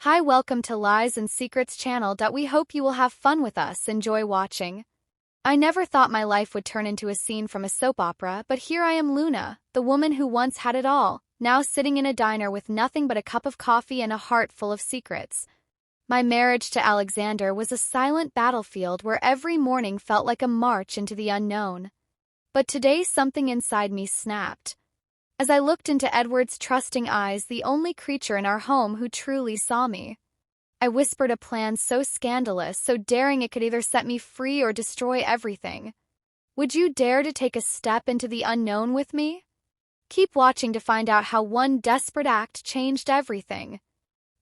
Hi, welcome to Lies and Secrets channel. We hope you will have fun with us. Enjoy watching. I never thought my life would turn into a scene from a soap opera, but here I am, Luna, the woman who once had it all, now sitting in a diner with nothing but a cup of coffee and a heart full of secrets. My marriage to Alexander was a silent battlefield where every morning felt like a march into the unknown. But today something inside me snapped. As I looked into Edward's trusting eyes, the only creature in our home who truly saw me, I whispered a plan so scandalous, so daring it could either set me free or destroy everything. Would you dare to take a step into the unknown with me? Keep watching to find out how one desperate act changed everything.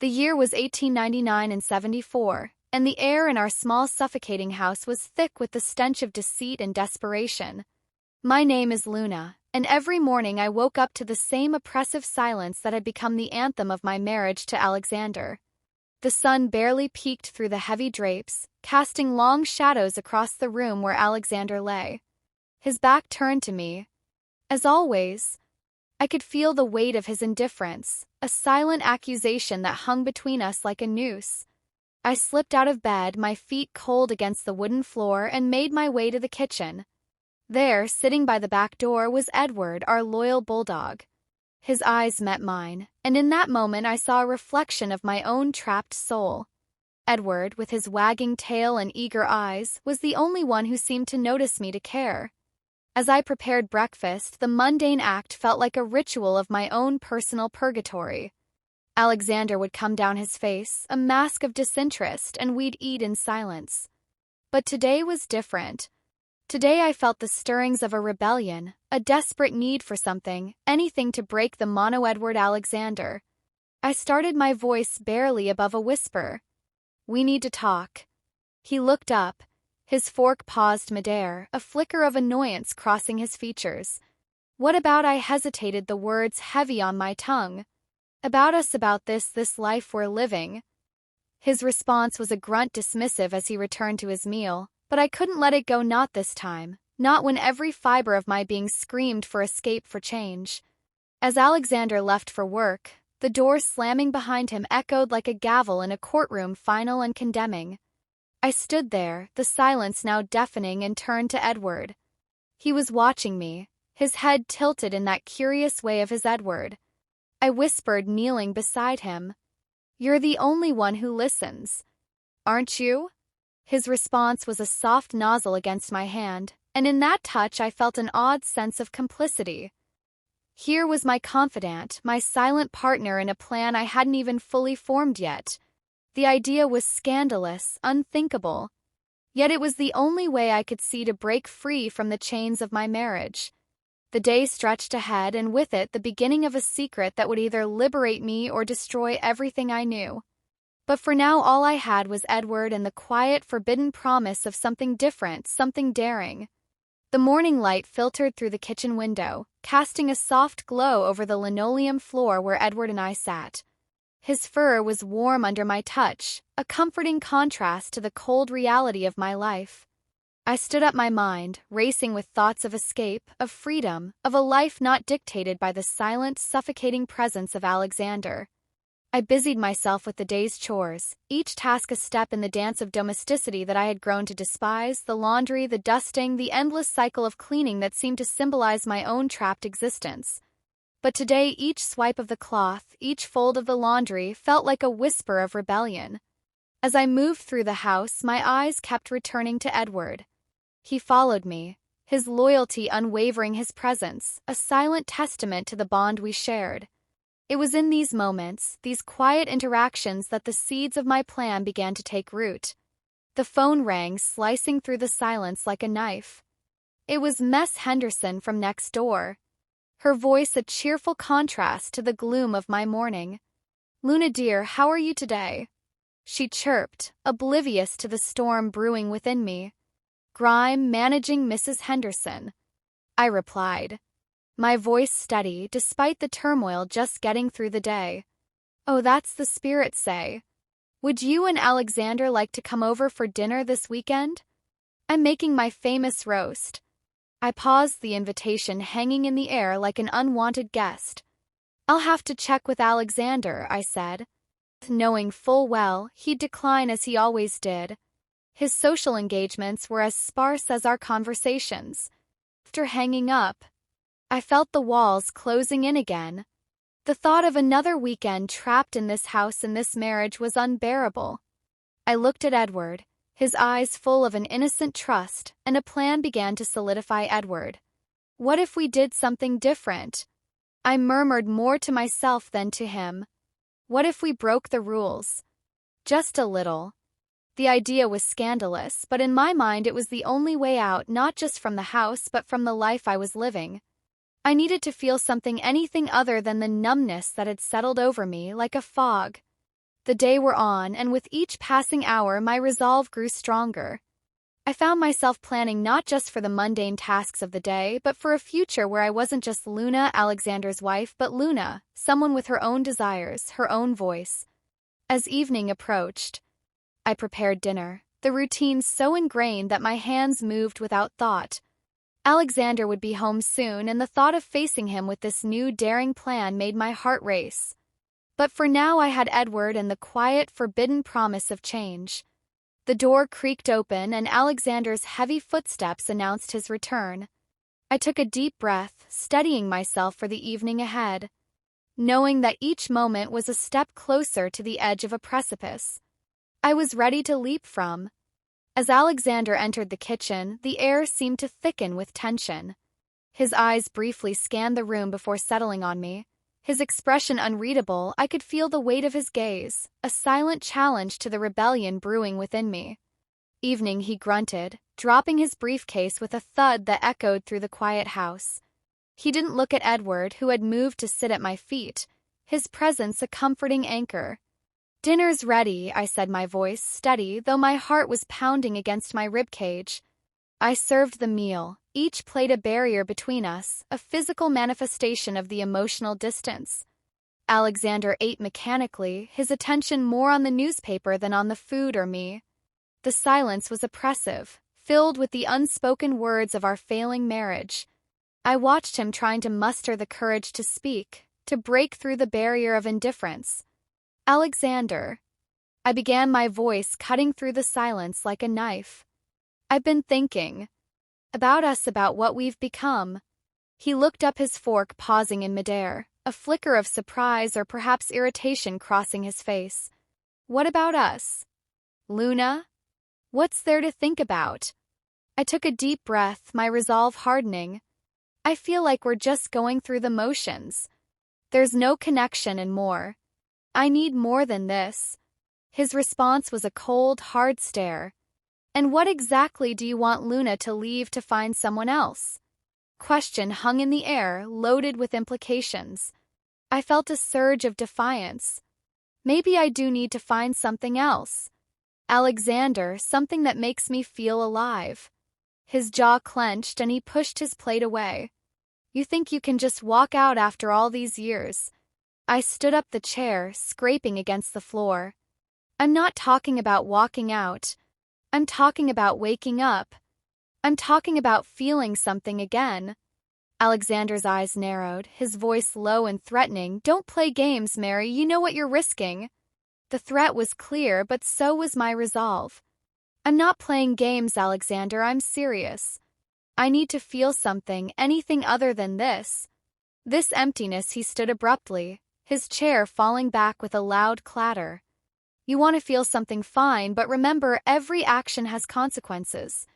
The year was 1899 and 74, and the air in our small suffocating house was thick with the stench of deceit and desperation. My name is Luna, and every morning I woke up to the same oppressive silence that had become the anthem of my marriage to Alexander. The sun barely peeked through the heavy drapes, casting long shadows across the room where Alexander lay. His back turned to me. As always, I could feel the weight of his indifference, a silent accusation that hung between us like a noose. I slipped out of bed, my feet cold against the wooden floor, and made my way to the kitchen. There, sitting by the back door, was Edward, our loyal bulldog. His eyes met mine, and in that moment I saw a reflection of my own trapped soul. Edward, with his wagging tail and eager eyes, was the only one who seemed to notice me, to care. As I prepared breakfast, the mundane act felt like a ritual of my own personal purgatory. Alexander would come down his face, a mask of disinterest, and we'd eat in silence. But today was different. Today I felt the stirrings of a rebellion, a desperate need for something, anything to break the Edward Alexander. I started, my voice barely above a whisper. "We need to talk." He looked up. His fork paused midair, a flicker of annoyance crossing his features. "What about?" I hesitated, the words heavy on my tongue. "About us, about this life we're living." His response was a grunt, dismissive, as he returned to his meal. But I couldn't let it go, not this time, not when every fiber of my being screamed for escape, for change. As Alexander left for work, the door slamming behind him echoed like a gavel in a courtroom, final and condemning. I stood there, the silence now deafening, and turned to Edward. He was watching me, his head tilted in that curious way of his. "Edward," I whispered, kneeling beside him, "you're the only one who listens, aren't you?" His response was a soft nozzle against my hand, and in that touch I felt an odd sense of complicity. Here was my confidant, my silent partner in a plan I hadn't even fully formed yet. The idea was scandalous, unthinkable. Yet it was the only way I could see to break free from the chains of my marriage. The day stretched ahead, and with it the beginning of a secret that would either liberate me or destroy everything I knew. But for now all I had was Edward and the quiet, forbidden promise of something different, something daring. The morning light filtered through the kitchen window, casting a soft glow over the linoleum floor where Edward and I sat. His fur was warm under my touch, a comforting contrast to the cold reality of my life. I stood up, my mind racing with thoughts of escape, of freedom, of a life not dictated by the silent, suffocating presence of Alexander. I busied myself with the day's chores, each task a step in the dance of domesticity that I had grown to despise, the laundry, the dusting, the endless cycle of cleaning that seemed to symbolize my own trapped existence. But today each swipe of the cloth, each fold of the laundry, felt like a whisper of rebellion. As I moved through the house, my eyes kept returning to Edward. He followed me, his loyalty unwavering, his presence a silent testament to the bond we shared. It was in these moments, these quiet interactions, that the seeds of my plan began to take root. The phone rang, slicing through the silence like a knife. It was Miss Henderson from next door, her voice a cheerful contrast to the gloom of my morning. "Luna dear, how are you today?" she chirped, oblivious to the storm brewing within me. "Grime managing, Mrs. Henderson," I replied, my voice steady despite the turmoil, just getting through the day. "Oh, that's the spirit, say. Would you and Alexander like to come over for dinner this weekend? I'm making my famous roast." I paused, the invitation hanging in the air like an unwanted guest. "I'll have to check with Alexander," I said. knowing full well he'd decline as he always did. His social engagements were as sparse as our conversations. After hanging up, I felt the walls closing in again. The thought of another weekend trapped in this house and this marriage was unbearable. I looked at Edward, his eyes full of an innocent trust, and a plan began to solidify. Edward, what if we did something different? I murmured more to myself than to him. What if we broke the rules? Just a little. The idea was scandalous, but in my mind it was the only way out, not just from the house but from the life I was living. I needed to feel something, anything other than the numbness that had settled over me like a fog. The day wore on, and with each passing hour my resolve grew stronger. I found myself planning not just for the mundane tasks of the day, but for a future where I wasn't just Luna, Alexander's wife, but Luna, someone with her own desires, her own voice. As evening approached, I prepared dinner, the routine so ingrained that my hands moved without thought. Alexander would be home soon, and the thought of facing him with this new daring plan made my heart race. But for now I had Edward and the quiet, forbidden promise of change. The door creaked open, and Alexander's heavy footsteps announced his return. I took a deep breath, steadying myself for the evening ahead, knowing that each moment was a step closer to the edge of a precipice I was ready to leap from. As Alexander entered the kitchen, the air seemed to thicken with tension. His eyes briefly scanned the room before settling on me. His expression unreadable, I could feel the weight of his gaze, a silent challenge to the rebellion brewing within me. Evening, he grunted, dropping his briefcase with a thud that echoed through the quiet house. He didn't look at Edward, who had moved to sit at my feet, his presence a comforting anchor. "Dinner's ready," I said, my voice steady, though my heart was pounding against my ribcage. I served the meal, each plate a barrier between us, a physical manifestation of the emotional distance. Alexander ate mechanically, his attention more on the newspaper than on the food or me. The silence was oppressive, filled with the unspoken words of our failing marriage. I watched him trying to muster the courage to speak, to break through the barrier of indifference. "Alexander," I began, my voice cutting through the silence like a knife. "I've been thinking about us, about what we've become." He looked up, his fork pausing in midair, a flicker of surprise or perhaps irritation crossing his face. "What about us? Luna? What's there to think about?" I took a deep breath, my resolve hardening. "I feel like we're just going through the motions. There's no connection and more. I need more than this." His response was a cold, hard stare. "And what exactly do you want Luna to leave to find someone else?" Question hung in the air, loaded with implications. I felt a surge of defiance. Maybe I do need to find something else. Alexander, something that makes me feel alive. His jaw clenched and he pushed his plate away. "You think you can just walk out after all these years?" I stood up, the chair scraping against the floor. "I'm not talking about walking out. I'm talking about waking up. I'm talking about feeling something again." Alexander's eyes narrowed, his voice low and threatening. "Don't play games, Mary. You know what you're risking." The threat was clear, but so was my resolve. "I'm not playing games, Alexander. I'm serious. I need to feel something, anything other than this." This emptiness. He stood abruptly, his chair falling back with a loud clatter. "You want to feel something, fine, but remember, every action has consequences."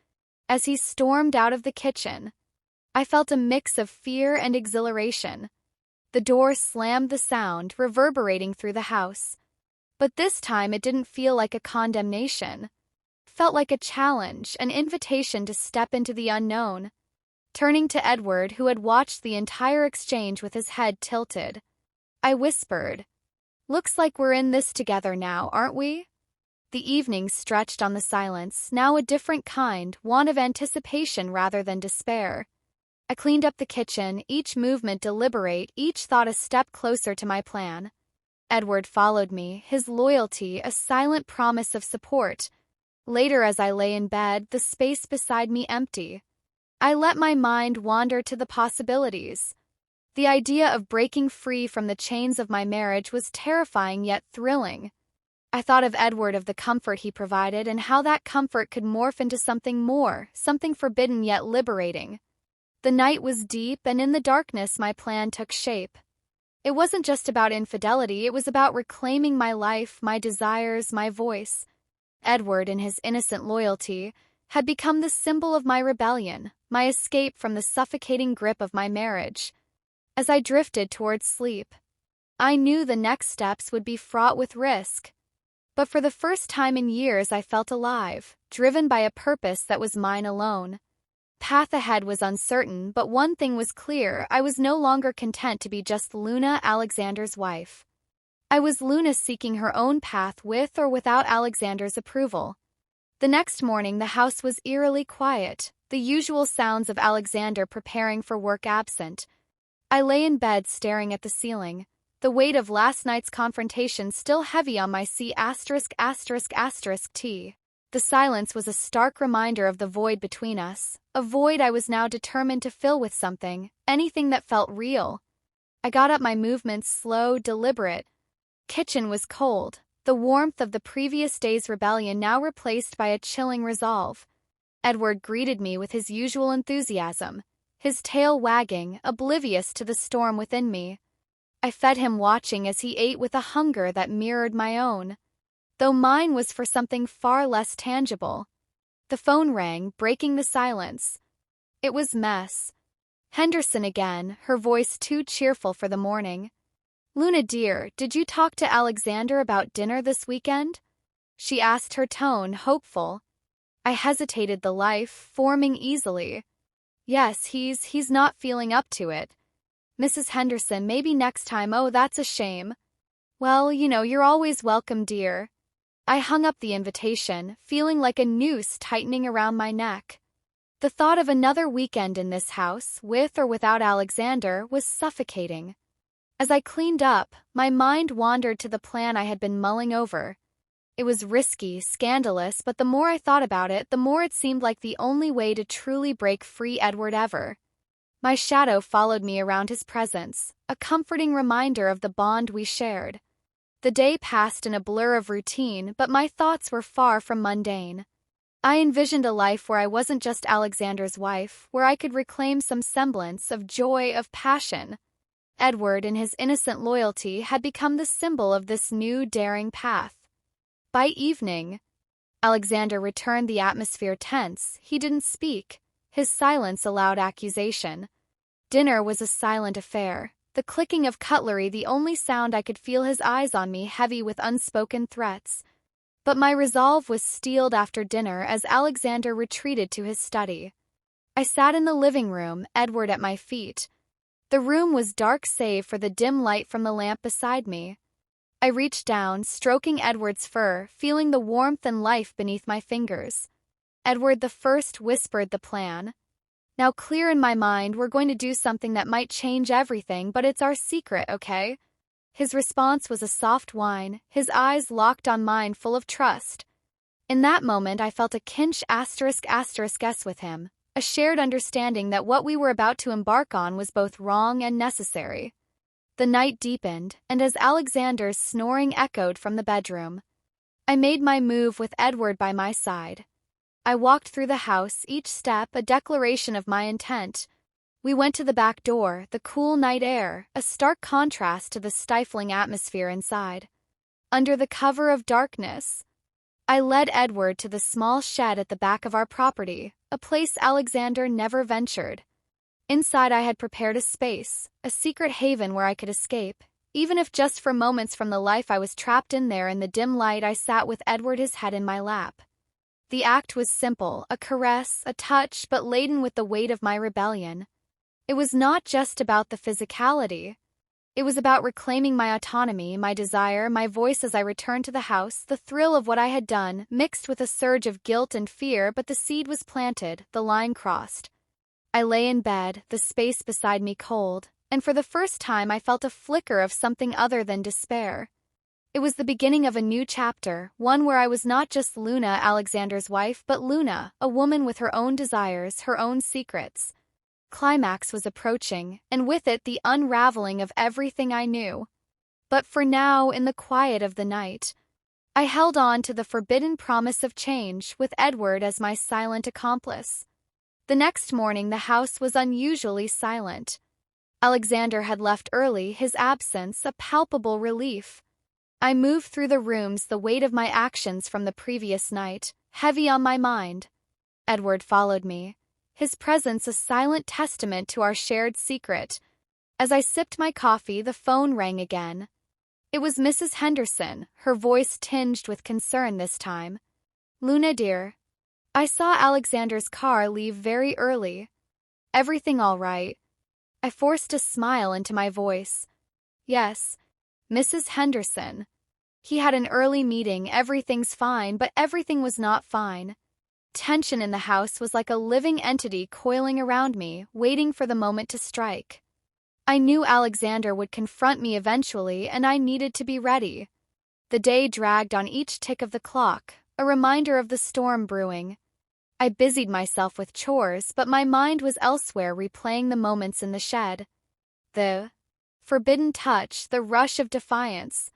As he stormed out of the kitchen, I felt a mix of fear and exhilaration. The door slammed, the sound reverberating through the house. But this time it didn't feel like a condemnation. It felt like a challenge, an invitation to step into the unknown. Turning to Edward, who had watched the entire exchange with his head tilted, I whispered, "Looks like we're in this together now, aren't we?" The evening stretched on the silence, now a different kind, one of anticipation rather than despair. I cleaned up the kitchen, each movement deliberate, each thought a step closer to my plan. Edward followed me, his loyalty a silent promise of support. Later, as I lay in bed, the space beside me empty, I let my mind wander to the possibilities. The idea of breaking free from the chains of my marriage was terrifying yet thrilling. I thought of Edward, of the comfort he provided, and how that comfort could morph into something more, something forbidden yet liberating. The night was deep, and in the darkness my plan took shape. It wasn't just about infidelity, it was about reclaiming my life, my desires, my voice. Edward, in his innocent loyalty, had become the symbol of my rebellion, my escape from the suffocating grip of my marriage. As I drifted towards sleep, I knew the next steps would be fraught with risk. But for the first time in years I felt alive, driven by a purpose that was mine alone. Path ahead was uncertain, but one thing was clear: I was no longer content to be just Luna, Alexander's wife. I was Luna, seeking her own path with or without Alexander's approval. The next morning the house was eerily quiet, the usual sounds of Alexander preparing for work absent. I lay in bed staring at the ceiling, the weight of last night's confrontation still heavy on my C*******T. The silence was a stark reminder of the void between us, a void I was now determined to fill with something, anything that felt real. I got up, my movements slow, deliberate. Kitchen was cold, the warmth of the previous day's rebellion now replaced by a chilling resolve. Edward greeted me with his usual enthusiasm, his tail wagging, oblivious to the storm within me. I fed him, watching as he ate with a hunger that mirrored my own, though mine was for something far less tangible. The phone rang, breaking the silence. It was Mess Henderson again, her voice too cheerful for the morning. "Luna dear, did you talk to Alexander about dinner this weekend?" she asked, her tone hopeful. I hesitated, the life forming easily. "Yes, he's not feeling up to it." "Mrs. Henderson, maybe next time." "Oh, that's a shame." "Well, you're always welcome, dear." I hung up the invitation, feeling like a noose tightening around my neck. The thought of another weekend in this house, with or without Alexander, was suffocating. As I cleaned up, my mind wandered to the plan I had been mulling over. It was risky, scandalous, but the more I thought about it, the more it seemed like the only way to truly break free Edward ever. My shadow followed me around his presence, a comforting reminder of the bond we shared. The day passed in a blur of routine, but my thoughts were far from mundane. I envisioned a life where I wasn't just Alexander's wife, where I could reclaim some semblance of joy, of passion. Edward, in his innocent loyalty, had become the symbol of this new, daring path. By evening, Alexander returned, the atmosphere tense. He didn't speak. His silence allowed accusation. Dinner was a silent affair, the clicking of cutlery the only sound I could feel, his eyes on me heavy with unspoken threats. But my resolve was steeled after dinner as Alexander retreated to his study. I sat in the living room, Edward at my feet. The room was dark save for the dim light from the lamp beside me. I reached down, stroking Edward's fur, feeling the warmth and life beneath my fingers. Edward the first whispered the plan. Now clear in my mind, we're going to do something that might change everything, but it's our secret, okay? His response was a soft whine, his eyes locked on mine, full of trust. In that moment I felt a kinch ***s with him, a shared understanding that what we were about to embark on was both wrong and necessary. The night deepened, and as Alexander's snoring echoed from the bedroom, I made my move with Edward by my side. I walked through the house, each step a declaration of my intent. We went to the back door, the cool night air, a stark contrast to the stifling atmosphere inside. Under the cover of darkness, I led Edward to the small shed at the back of our property, a place Alexander never ventured. Inside I had prepared a space, a secret haven where I could escape, even if just for moments from the life I was trapped in there. In the dim light I sat with Edward, his head in my lap. The act was simple, a caress, a touch, but laden with the weight of my rebellion. It was not just about the physicality. It was about reclaiming my autonomy, my desire, my voice. As I returned to the house, the thrill of what I had done mixed with a surge of guilt and fear, but the seed was planted, the line crossed. I lay in bed, the space beside me cold, and for the first time I felt a flicker of something other than despair. It was the beginning of a new chapter, one where I was not just Luna, Alexander's wife, but Luna, a woman with her own desires, her own secrets. Climax was approaching, and with it the unraveling of everything I knew. But for now, in the quiet of the night, I held on to the forbidden promise of change, with Edward as my silent accomplice. The next morning the house was unusually silent. Alexander had left early, his absence a palpable relief. I moved through the rooms, the weight of my actions from the previous night, heavy on my mind. Edward followed me, his presence a silent testament to our shared secret. As I sipped my coffee, the phone rang again. It was Mrs. Henderson, her voice tinged with concern this time. "Luna dear, I saw Alexander's car leave very early. Everything all right?" I forced a smile into my voice. "Yes, Mrs. Henderson. He had an early meeting, everything's fine, but everything was not fine." Tension in the house was like a living entity coiling around me, waiting for the moment to strike. I knew Alexander would confront me eventually, and I needed to be ready. The day dragged on each tick of the clock, a reminder of the storm brewing. I busied myself with chores, but my mind was elsewhere, replaying the moments in the shed. The forbidden touch, the rush of defiance.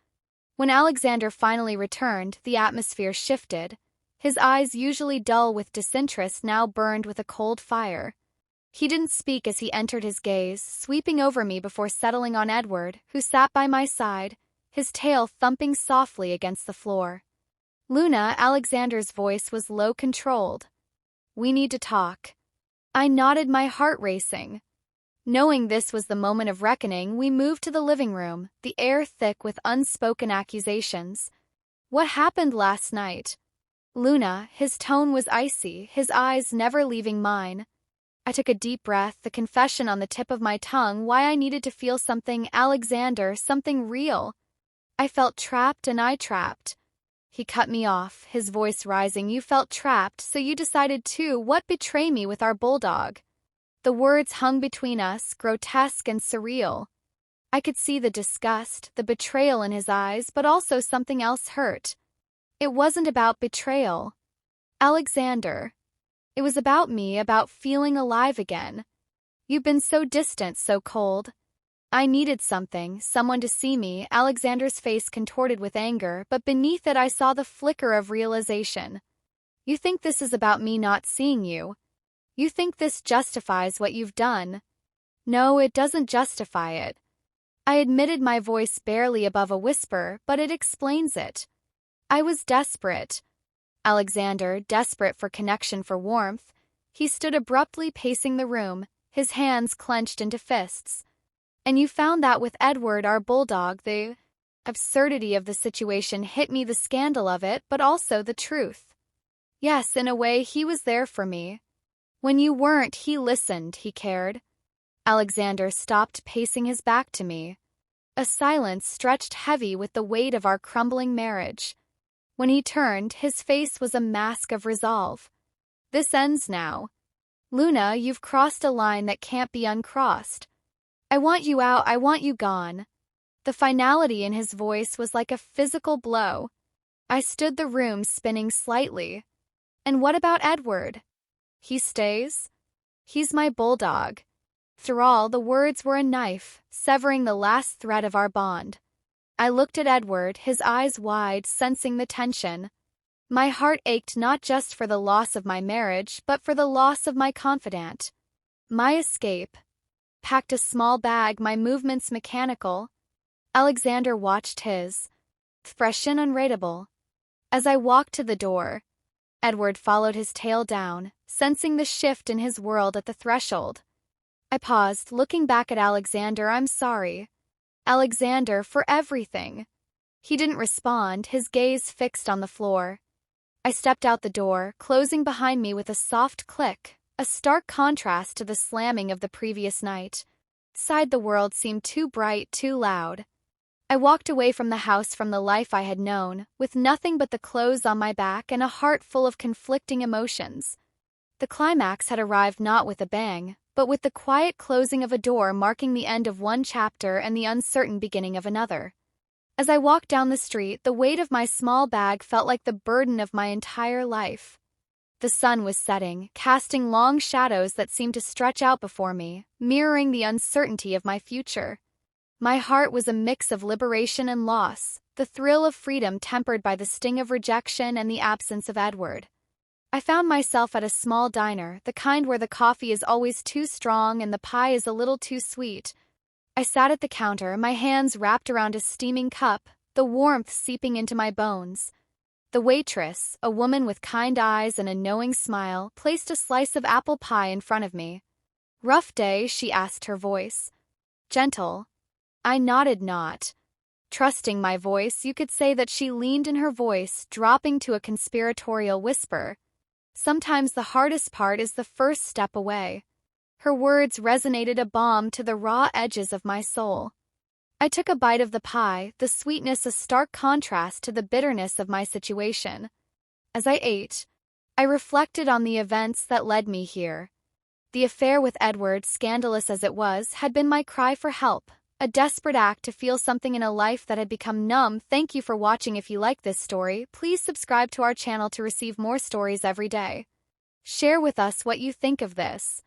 When Alexander finally returned, the atmosphere shifted. His eyes, usually dull with disinterest, now burned with a cold fire. He didn't speak as he entered, his gaze sweeping over me before settling on Edward, who sat by my side, his tail thumping softly against the floor. "Luna," Alexander's voice was low, controlled. "We need to talk." I nodded, my heart racing. Knowing this was the moment of reckoning, we moved to the living room, the air thick with unspoken accusations. "What happened last night?" "Luna," his tone was icy, his eyes never leaving mine. I took a deep breath, the confession on the tip of my tongue, why I needed to feel something, Alexander, something real. I felt trapped, and I trapped. He cut me off, his voice rising. "You felt trapped, so you decided to, what, betray me with our bulldog?" The words hung between us, grotesque and surreal. I could see the disgust, the betrayal in his eyes, but also something else hurt. It wasn't about betrayal, Alexander. It was about me, about feeling alive again. "You've been so distant, so cold." I needed something, someone to see me. Alexander's face contorted with anger, but beneath it I saw the flicker of realization. "You think this is about me not seeing you? You think this justifies what you've done?" "No, it doesn't justify it." I admitted, my voice barely above a whisper, "but it explains it. I was desperate." Alexander, desperate for connection, for warmth. He stood abruptly, pacing the room, his hands clenched into fists. "And you found that with Edward, our bulldog." The absurdity of the situation hit me, the scandal of it, but also the truth. Yes, in a way, he was there for me. When you weren't, he listened, he cared. Alexander stopped, pacing his back to me. A silence stretched heavy with the weight of our crumbling marriage. When he turned, his face was a mask of resolve. "This ends now. Luna, you've crossed a line that can't be uncrossed. I want you out, I want you gone." The finality in his voice was like a physical blow. I stood the room, spinning slightly. "And what about Edward? He stays? He's my bulldog." Through all, the words were a knife, severing the last thread of our bond. I looked at Edward, his eyes wide, sensing the tension. My heart ached, not just for the loss of my marriage, but for the loss of my confidant. My escape. Packed a small bag, my movements mechanical. Alexander watched, his expression unreadable. As I walked to the door, Edward followed, his tail down, sensing the shift in his world at the threshold. I paused, looking back at Alexander. "I'm sorry, Alexander, for everything." He didn't respond, his gaze fixed on the floor. I stepped out the door, closing behind me with a soft click, a stark contrast to the slamming of the previous night. Outside, the world seemed too bright, too loud. I walked away from the house, from the life I had known, with nothing but the clothes on my back and a heart full of conflicting emotions. The climax had arrived, not with a bang, but with the quiet closing of a door, marking the end of one chapter and the uncertain beginning of another. As I walked down the street, the weight of my small bag felt like the burden of my entire life. The sun was setting, casting long shadows that seemed to stretch out before me, mirroring the uncertainty of my future. My heart was a mix of liberation and loss, the thrill of freedom tempered by the sting of rejection and the absence of Edward. I found myself at a small diner, the kind where the coffee is always too strong and the pie is a little too sweet. I sat at the counter, my hands wrapped around a steaming cup, the warmth seeping into my bones. The waitress, a woman with kind eyes and a knowing smile, placed a slice of apple pie in front of me. "Rough day?" she asked, her voice gentle. I nodded, not trusting my voice. You could say that she leaned in her voice, dropping to a conspiratorial whisper. "Sometimes the hardest part is the first step away." Her words resonated a balm to the raw edges of my soul. I took a bite of the pie, the sweetness a stark contrast to the bitterness of my situation. As I ate, I reflected on the events that led me here. The affair with Edward, scandalous as it was, had been my cry for help, a desperate act to feel something in a life that had become numb. Thank you for watching. If you like this story, please subscribe to our channel to receive more stories every day. Share with us what you think of this.